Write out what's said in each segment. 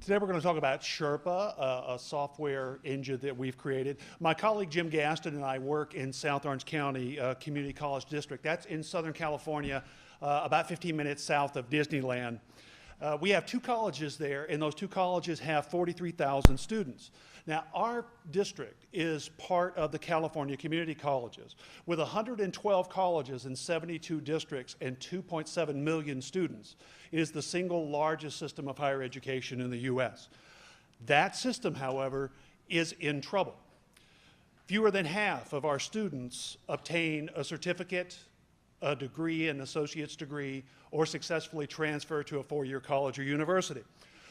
Today we're going to talk about Sherpa, a software engine that we've created. My colleague Jim Gaston and I work in South Orange County Community College District. That's in Southern California, about 15 minutes south of Disneyland. We have two colleges there, and those two colleges have 43,000 students. Now, our district is part of the California Community Colleges. With 112 colleges in 72 districts and 2.7 million students, it is the single largest system of higher education in the U.S. That system, however, is in trouble. Fewer than half of our students obtain a certificate, a degree, an associate's degree, or successfully transfer to a four-year college or university.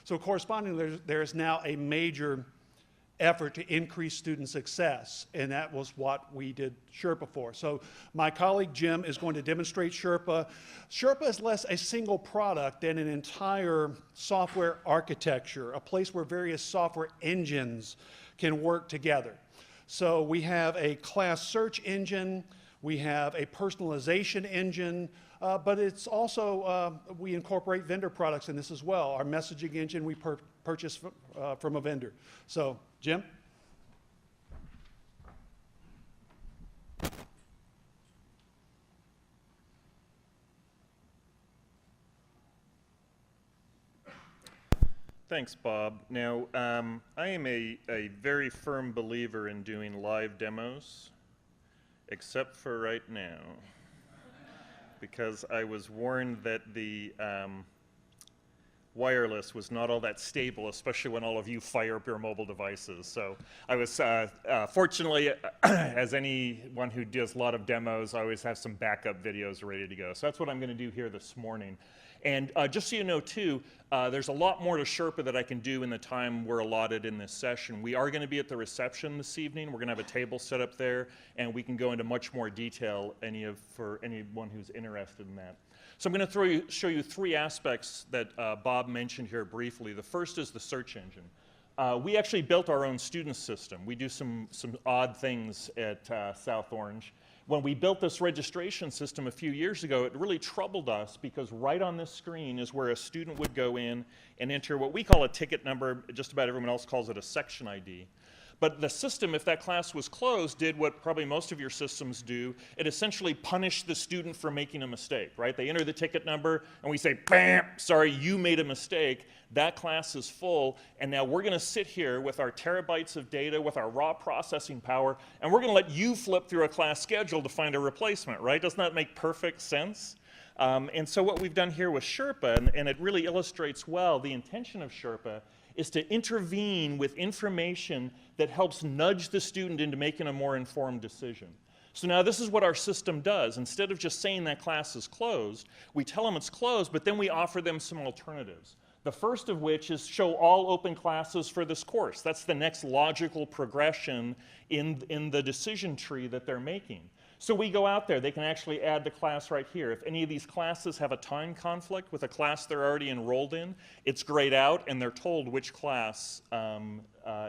So correspondingly, there is now a major effort to increase student success, and that was what we did Sherpa for. So my colleague Jim is going to demonstrate Sherpa. Sherpa is less a single product than an entire software architecture, a place where various software engines can work together. So we have a class search engine, we have a personalization engine, but it's also, we incorporate vendor products in this as well. Our messaging engine we purchase from a vendor. So, Jim? Thanks, Bob. Now, I am a very firm believer in doing live demos, except for right now, because I was warned that the wireless was not all that stable, especially when all of you fire up your mobile devices. So I was, fortunately, as anyone who does a lot of demos, I always have some backup videos ready to go. So that's what I'm going to do here this morning. And just so you know, too, there's a lot more to Sherpa that I can do in the time we're allotted in this session. We are going to be at the reception this evening. We're going to have a table set up there, and we can go into much more detail for anyone who's interested in that. So I'm going to show you three aspects that Bob mentioned here briefly. The first is the search engine. We actually built our own student system. We do some odd things at South Orange. When we built this registration system a few years ago, it really troubled us because right on this screen is where a student would go in and enter what we call a ticket number. Just about everyone else calls it a section ID. But the system, if that class was closed, did what probably most of your systems do. It essentially punished the student for making a mistake, right? They enter the ticket number, and we say, bam, sorry, you made a mistake. That class is full, and now we're going to sit here with our terabytes of data, with our raw processing power, and we're going to let you flip through a class schedule to find a replacement, right? Doesn't that make perfect sense? And so what we've done here with Sherpa, and it really illustrates well the intention of Sherpa, is to intervene with information that helps nudge the student into making a more informed decision. So now this is what our system does. Instead of just saying that class is closed, we tell them it's closed, but then we offer them some alternatives. The first of which is show all open classes for this course. That's the next logical progression in the decision tree that they're making. So we go out there, they can actually add the class right here. If any of these classes have a time conflict with a class they're already enrolled in, it's grayed out and they're told which class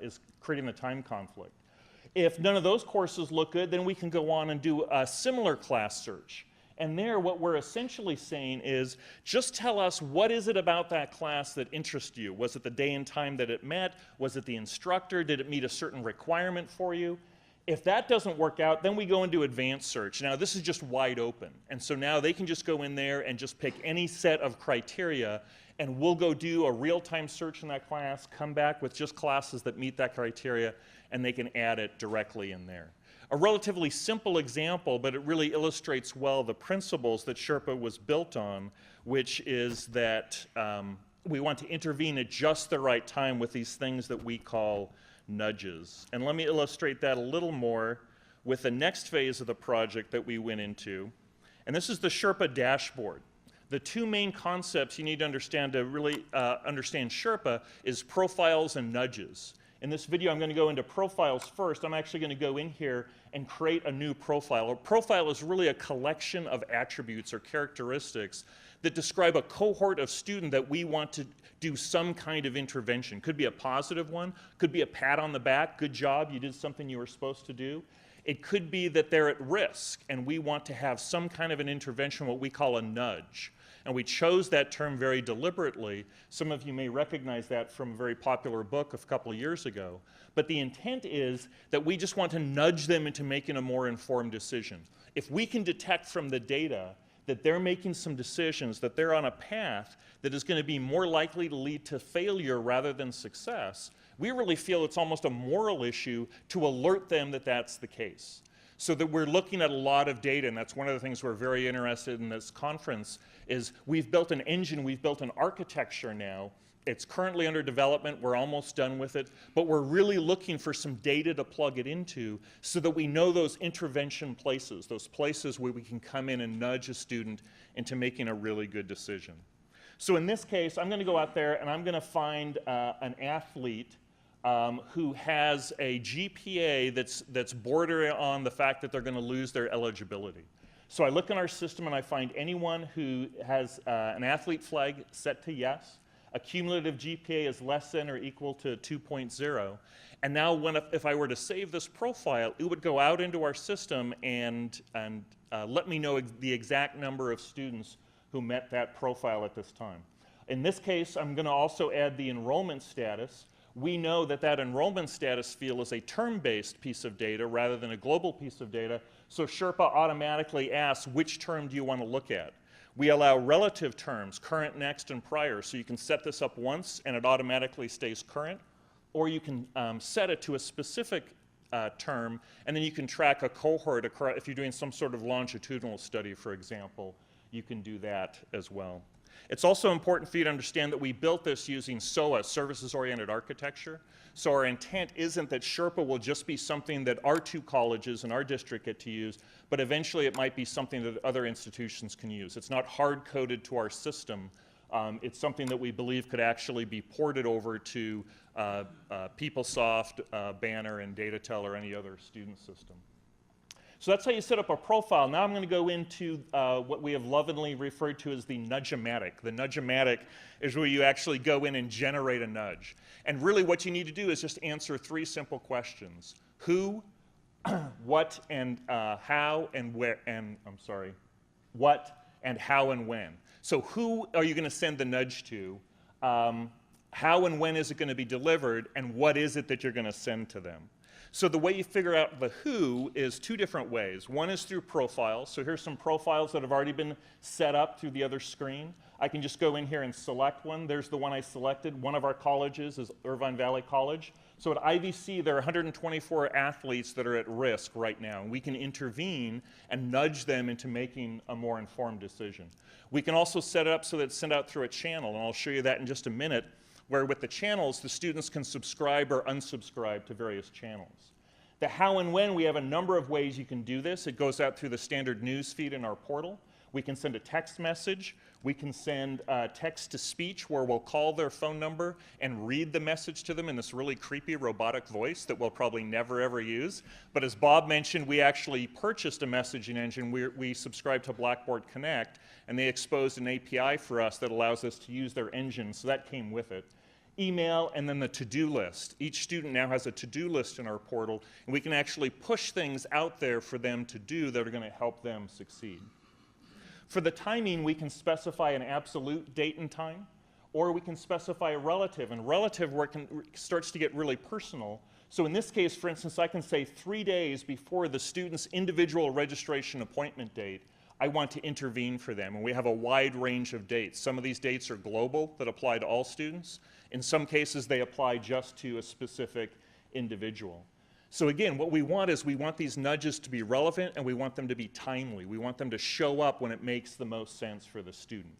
is creating the time conflict. If none of those courses look good, then we can go on and do a similar class search. And there, what we're essentially saying is, just tell us what is it about that class that interests you. Was it the day and time that it met? Was it the instructor? Did it meet a certain requirement for you? If that doesn't work out, then we go into advanced search. Now, this is just wide open. And so now they can just go in there and just pick any set of criteria, and we'll go do a real-time search in that class, come back with just classes that meet that criteria, and they can add it directly in there. A relatively simple example, but it really illustrates well the principles that Sherpa was built on, which is that we want to intervene at just the right time with these things that we call nudges. And let me illustrate that a little more with the next phase of the project that we went into. And this is the Sherpa Dashboard. The two main concepts you need to understand to really understand Sherpa is profiles and nudges. In this video, I'm going to go into profiles first. I'm actually going to go in here and create a new profile. A profile is really a collection of attributes or characteristics that describe a cohort of student that we want to do some kind of intervention. Could be a positive one, could be a pat on the back, good job, you did something you were supposed to do. It could be that they're at risk and we want to have some kind of an intervention, what we call a nudge. And we chose that term very deliberately. Some of you may recognize that from a very popular book a couple of years ago. But the intent is that we just want to nudge them into making a more informed decision. If we can detect from the data that they're making some decisions, that they're on a path that is going to be more likely to lead to failure rather than success, we really feel it's almost a moral issue to alert them that that's the case. So that we're looking at a lot of data, and that's one of the things we're very interested in this conference, is we've built an engine, we've built an architecture now. It's currently under development, we're almost done with it, but we're really looking for some data to plug it into so that we know those intervention places, those places where we can come in and nudge a student into making a really good decision. So in this case, I'm going to go out there and I'm going to find an athlete who has a GPA that's bordering on the fact that they're going to lose their eligibility. So I look in our system and I find anyone who has an athlete flag set to yes, a cumulative GPA is less than or equal to 2.0, and now if I were to save this profile, it would go out into our system and let me know the exact number of students who met that profile at this time. In this case, I'm going to also add the enrollment status. We know that that enrollment status field is a term-based piece of data rather than a global piece of data, so Sherpa automatically asks, which term do you want to look at? We allow relative terms, current, next, and prior, so you can set this up once and it automatically stays current, or you can set it to a specific term, and then you can track a cohort across. If you're doing some sort of longitudinal study, for example, you can do that as well. It's also important for you to understand that we built this using SOA, Services-Oriented Architecture. So our intent isn't that Sherpa will just be something that our two colleges in our district get to use, but eventually it might be something that other institutions can use. It's not hard-coded to our system. It's something that we believe could actually be ported over to PeopleSoft, Banner, and DataTel, or any other student system. So that's how you set up a profile. Now I'm going to go into what we have lovingly referred to as the nudge-o-matic. The nudge-o-matic is where you actually go in and generate a nudge. And really what you need to do is just answer 3 simple questions. Who, what, and how, and where, and what, and how, and when. So who are you going to send the nudge to? How and when is it going to be delivered? And what is it that you're going to send to them? So the way you figure out the who is 2 different ways. One is through profiles. So here's some profiles that have already been set up through the other screen. I can just go in here and select one. There's the one I selected. One of our colleges is Irvine Valley College. So at IVC, there are 124 athletes that are at risk right now. And we can intervene and nudge them into making a more informed decision. We can also set it up so that it's sent out through a channel, and I'll show you that in just a minute, where with the channels, the students can subscribe or unsubscribe to various channels. The how and when, we have a number of ways you can do this. It goes out through the standard news feed in our portal. We can send a text message. We can send text-to-speech, where we'll call their phone number and read the message to them in this really creepy robotic voice that we'll probably never ever use. But as Bob mentioned, we actually purchased a messaging engine. We subscribed to Blackboard Connect, and they exposed an API for us that allows us to use their engine, so that came with it. Email, and then the to-do list. Each student now has a to-do list in our portal, and we can actually push things out there for them to do that are going to help them succeed. For the timing, we can specify an absolute date and time, or we can specify a relative, and relative where it starts to get really personal. So in this case, for instance, I can say 3 days before the student's individual registration appointment date, I want to intervene for them, and we have a wide range of dates. Some of these dates are global, that apply to all students. In some cases, they apply just to a specific individual. So again, what we want is we want these nudges to be relevant, and we want them to be timely. We want them to show up when it makes the most sense for the student.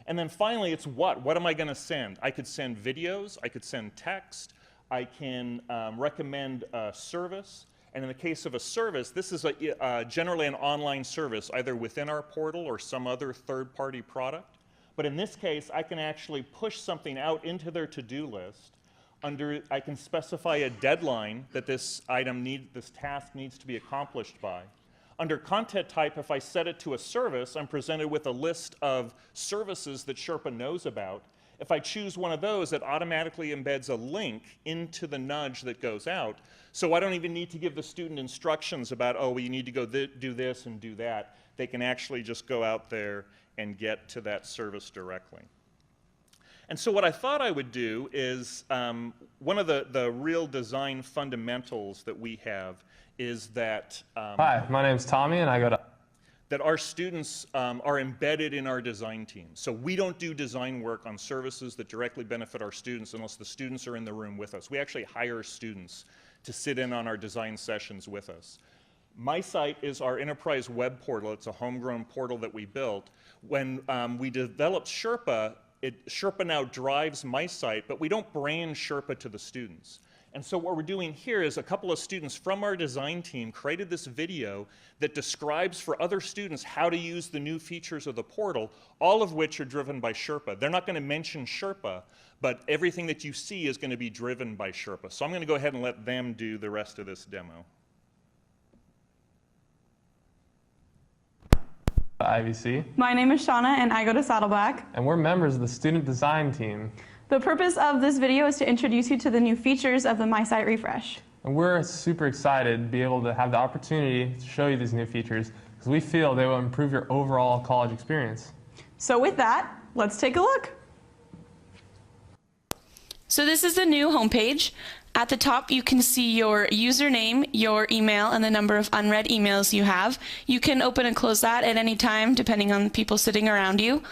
And then finally, it's what? What am I going to send? I could send videos, I could send text, I can recommend a service. And in the case of a service, this is generally an online service, either within our portal or some other third-party product. But in this case, I can actually push something out into their to-do list. I can specify a deadline that this task needs to be accomplished by. Under content type, if I set it to a service, I'm presented with a list of services that Sherpa knows about. If I choose one of those, it automatically embeds a link into the nudge that goes out. So I don't even need to give the student instructions about, oh, well, you need to go do this and do that. They can actually just go out there and get to that service directly. And so what I thought I would do is, one of the real design fundamentals that we have is that Hi, my name's Tommy, and I go to that our students are embedded in our design team. So we don't do design work on services that directly benefit our students unless the students are in the room with us. We actually hire students to sit in on our design sessions with us. My Site is our enterprise web portal. It's a homegrown portal that we built. When we developed Sherpa, Sherpa now drives My Site, but we don't brand Sherpa to the students. And so what we're doing here is a couple of students from our design team created this video that describes for other students how to use the new features of the portal, all of which are driven by Sherpa. They're not going to mention Sherpa, but everything that you see is going to be driven by Sherpa. So I'm going to go ahead and let them do the rest of this demo. IVC, My name is Shauna and I go to Saddleback. and we're members of the student design team. The purpose of this video is to introduce you to the new features of the My Site refresh. And we're super excited to be able to have the opportunity to show you these new features because we feel they will improve your overall college experience. So with that, let's take a look. So this is the new homepage. At the top, you can see your username, your email, and the number of unread emails you have. You can open and close that at any time, depending on the people sitting around you.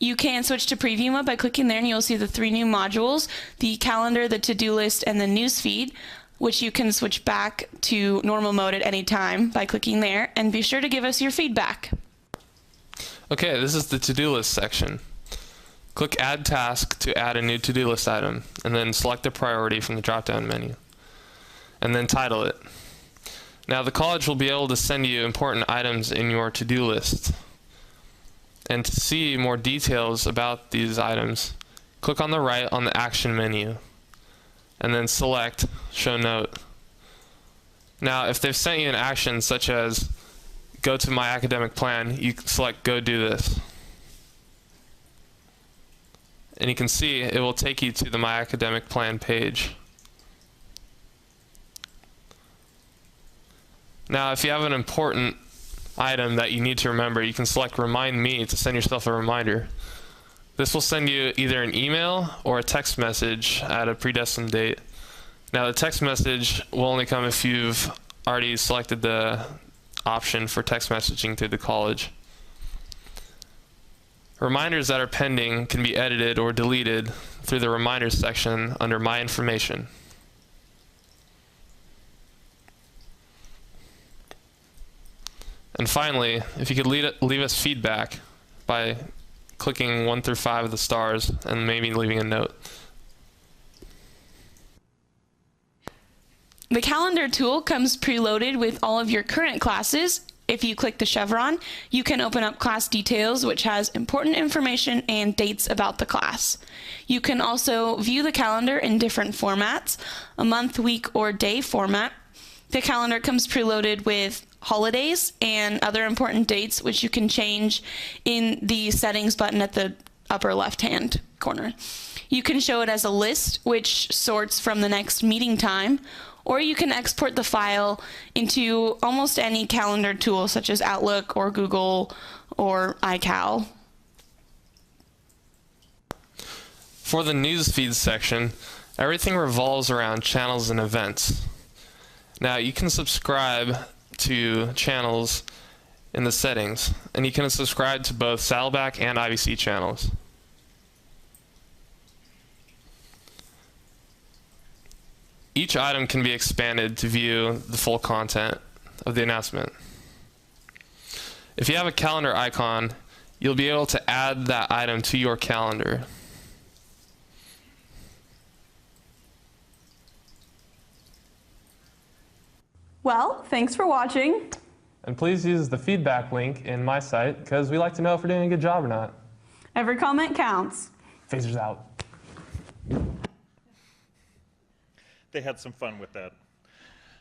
You can switch to preview mode by clicking there, and you'll see the 3 new modules, the calendar, the to-do list, and the news feed, which you can switch back to normal mode at any time by clicking there. And be sure to give us your feedback. Okay, this is the to-do list section. Click Add Task to add a new to-do list item, and then select a priority from the drop-down menu, and then title it. Now the college will be able to send you important items in your to-do list. And to see more details about these items, click on the right on the Action menu, and then select Show Note. Now, if they've sent you an action such as go to My Academic Plan, you can select Go Do This. And you can see it will take you to the My Academic Plan page. Now, if you have an important item that you need to remember, you can select Remind Me to send yourself a reminder. This will send you either an email or a text message at a predestined date. Now, the text message will only come if you've already selected the option for text messaging through the college. Reminders that are pending can be edited or deleted through the Reminders section under My Information. And finally, if you could leave us feedback by clicking 1 through 5 of the stars and maybe leaving a note. The calendar tool comes preloaded with all of your current classes. If you click the chevron, you can open up class details, which has important information and dates about the class. You can also view the calendar in different formats, a month, week, or day format. The calendar comes preloaded with holidays and other important dates, which you can change in the settings button at the upper left-hand corner. You can show it as a list, which sorts from the next meeting time, or you can export the file into almost any calendar tool, such as Outlook or Google or iCal. For the news feed section, everything revolves around channels and events. Now, you can subscribe to channels in the settings, and you can subscribe to both Saddleback and IVC channels. Each item can be expanded to view the full content of the announcement. If you have a calendar icon, you'll be able to add that item to your calendar. Well, thanks for watching. And please use the feedback link in My Site because we like to know if we're doing a good job or not. Every comment counts. Phasers out. They had some fun with that.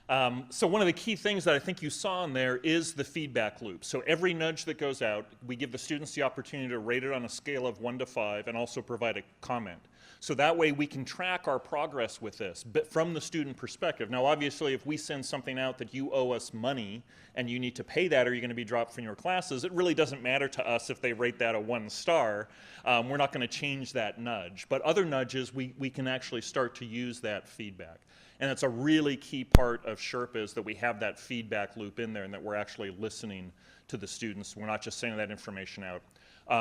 So one of the key things that I think you saw in there is the feedback loop. So every nudge that goes out, we give the students the opportunity to rate it on a scale of 1 to 5 and also provide a comment. So that way we can track our progress with this, but from the student perspective. Now obviously if we send something out that you owe us money and you need to pay that or you're going to be dropped from your classes, it really doesn't matter to us if they rate that a 1 star. We're not going to change that nudge. But other nudges, we can actually start to use that feedback. And that's a really key part of Sherpa, is that we have that feedback loop in there and that we're actually listening to the students. We're not just sending that information out.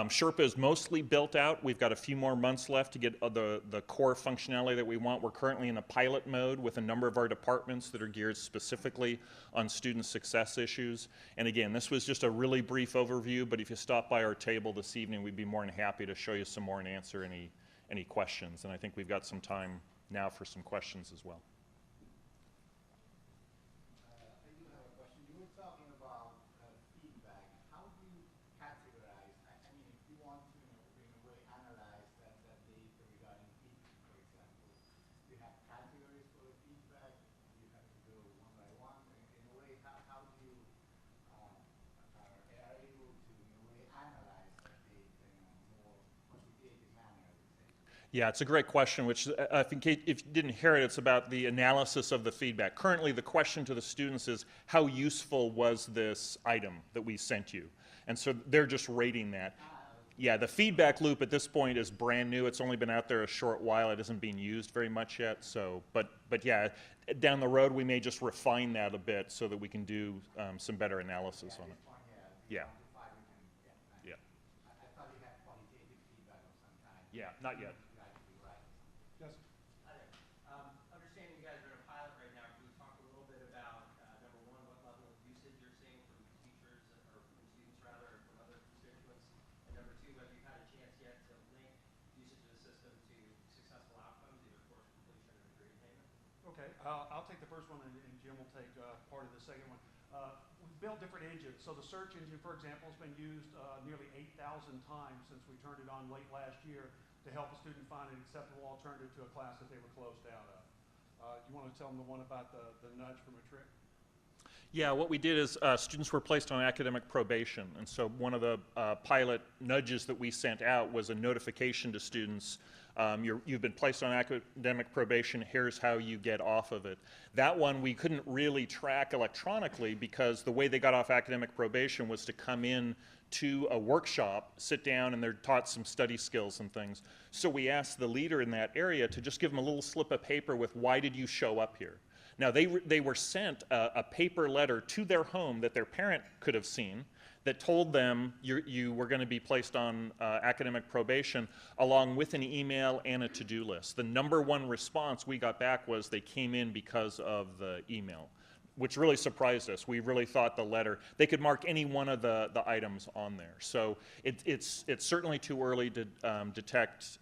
Sherpa is mostly built out. We've got a few more months left to get the core functionality that we want. We're currently in a pilot mode with a number of our departments that are geared specifically on student success issues. And again, this was just a really brief overview, but if you stop by our table this evening, we'd be more than happy to show you some more and answer any questions. And I think we've got some time now for some questions as well. I do have a question. You were talking about feedback. How do you categorize? I mean, if you want to, in a way, analyze that data regarding feedback, for example, do you have categories for the feedback? Do you have to go one by one? In a way, how do you are able to, in a way, analyze that data in a more quantitative manner, I would say? Yeah, it's a great question, which I think if you didn't hear it, it's about the analysis of the feedback. Currently, the question to the students is, how useful was this item that we sent you? And so they're just rating that. Yeah, the feedback loop at this point is brand new. It's only been out there a short while. It isn't being used very much yet. So, but yeah, down the road, we may just refine that a bit so that we can do some better analysis on it. Yeah. Yeah. I thought you had qualitative feedback of some kind. Yeah, not yet. Yes. Hi there. Understanding you guys are in a pilot right now, can you talk a little bit about, number one, what level of usage you're seeing from teachers, or from students rather, or from other constituents? And number two, have you had a chance yet to link usage of the system to successful outcomes, either course completion or degree attainment? Okay, I'll take the first one, and Jim will take part of the second one. We've built different engines. So the search engine, for example, has been used nearly 8,000 times since we turned it on late last year to help a student find an acceptable alternative to a class that they were closed out of. You want to tell them the one about the nudge from a trick? Yeah, what we did is students were placed on academic probation. And so one of the pilot nudges that we sent out was a notification to students. You've been placed on academic probation, here's how you get off of it. That one we couldn't really track electronically because the way they got off academic probation was to come in to a workshop, sit down, and they're taught some study skills and things. So we asked the leader in that area to just give them a little slip of paper with, why did you show up here? Now they were sent a paper letter to their home that their parent could have seen that told them you were going to be placed on academic probation, along with an email and a to-do list. The number one response we got back was they came in because of the email, which really surprised us. We really thought the letter, they could mark any one of the items on there. So it's certainly too early to detect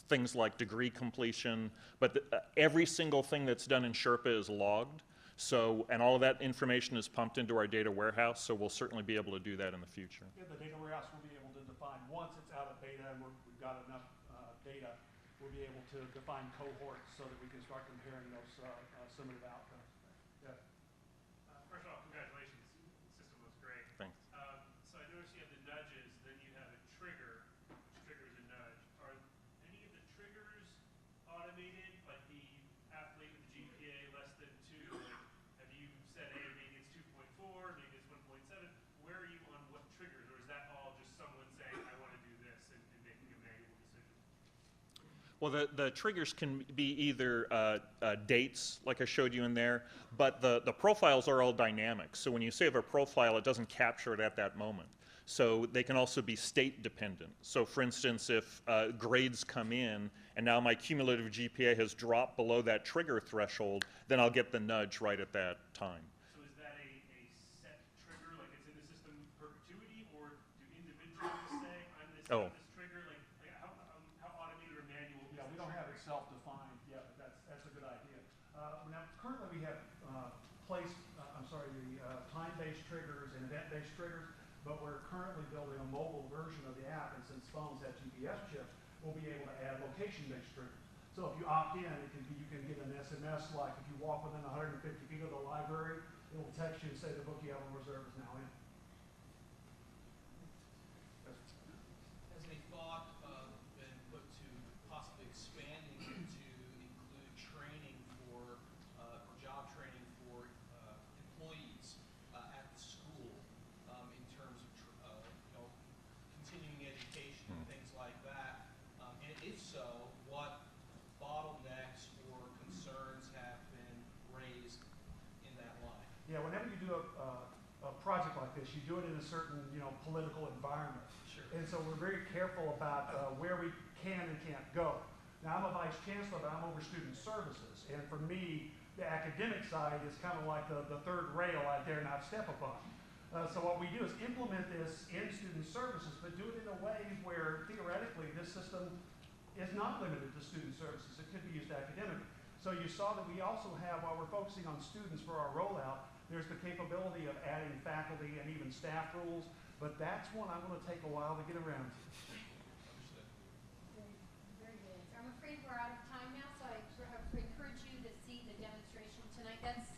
things like degree completion, but every single thing that's done in Sherpa is logged. So, and all of that information is pumped into our data warehouse, so we'll certainly be able to do that in the future. Yeah, the data warehouse will be able to define, once it's out of beta and we've got enough data, we'll be able to define cohorts so that we can start comparing those summative outcomes. Yeah. First of all, congratulations. The system looks great. Thanks. So I noticed you have the nudges, then you have a trigger, which triggers a nudge. Are any of the triggers automated, like the athlete with the GPA less than 2? Like, have you said, hey, maybe it's 2.4, maybe it's 1.7? Where are you on what triggers? Or is that all just someone saying, I want to do this, and making a manual decision? Well, the triggers can be either dates, like I showed you in there, but the profiles are all dynamic. So when you save a profile, it doesn't capture it at that moment. So they can also be state dependent. So for instance, if grades come in and now my cumulative GPA has dropped below that trigger threshold, then I'll get the nudge right at that time. So is that a set trigger, like it's in the system perpetuity, or do individuals say, I'm this trigger? Like how automated or manual? Yeah, we don't have it self-defined yet, but that's a good idea. Now, currently we have time-based triggers and event-based triggers, but we're currently building a mobile version of the app, and since phones have GPS chips, we'll be able to add location-based triggers. So if you opt in, you can get an SMS, like if you walk within 150 feet of the library, it will text you and say the book you have on reserve is now in. Has any thought been put to possibly expanding it to include training for, or job training for employees at the school in terms of, continuing education and things like that? And if so, what bottlenecks or concerns have been raised in that line? Yeah, whenever you do a project like this, you do it in a certain, political environment. Sure. And so we're very careful about where we can and can't go. Now, I'm a vice chancellor, but I'm over student services. And for me, the academic side is kind of like the third rail I dare not step upon. So what we do is implement this in student services, but do it in a way where theoretically this system is not limited to student services. It could be used academically. So you saw that we also have, while we're focusing on students for our rollout, there's the capability of adding faculty and even staff rules, but that's one I'm going to take a while to get around to. Understood. Very good. I'm afraid we're out of time now, so I encourage you to see the demonstration tonight. That's